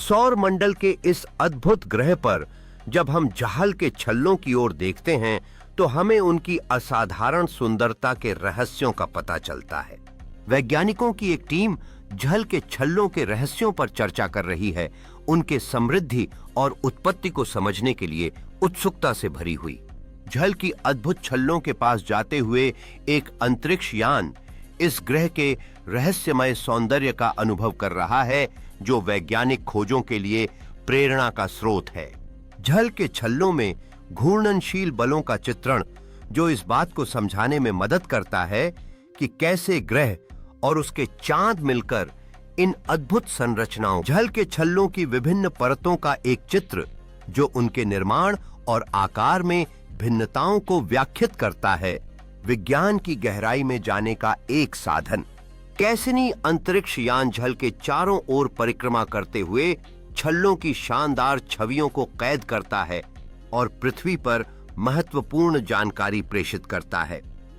सौर मंडल के इस अद्भुत ग्रह पर जब हम जहल के छल्लों की ओर देखते हैं तो हमें उनकी असाधारण सुंदरता के रहस्यों का पता चलता है। वैज्ञानिकों की एक टीम जहल के छल्लों के रहस्यों पर चर्चा कर रही है, उनके समृद्धि और उत्पत्ति को समझने के लिए उत्सुकता से भरी हुई। जहल की अद्भुत छल्लों के पास जाते हुए एक अंतरिक्ष यान इस ग्रह के रहस्यमय सौंदर्य का अनुभव कर रहा है, जो वैज्ञानिक खोजों के लिए प्रेरणा का स्रोत है। जहल के छल्लों में घूर्णनशील बलों का चित्रण, जो इस बात को समझाने में मदद करता है कि कैसे ग्रह और उसके चांद मिलकर इन अद्भुत संरचनाओं। जहल के छल्लों की विभिन्न परतों का एक चित्र जो उनके निर्माण और आकार में भिन्नताओं को व्याख्यात करता है। विज्ञान की गहराई में जाने का एक साधन। कैसिनी अंतरिक्ष यान जहल के चारों ओर परिक्रमा करते हुए छल्लों की शानदार छवियों को कैद करता है और पृथ्वी पर महत्वपूर्ण जानकारी प्रेषित करता है।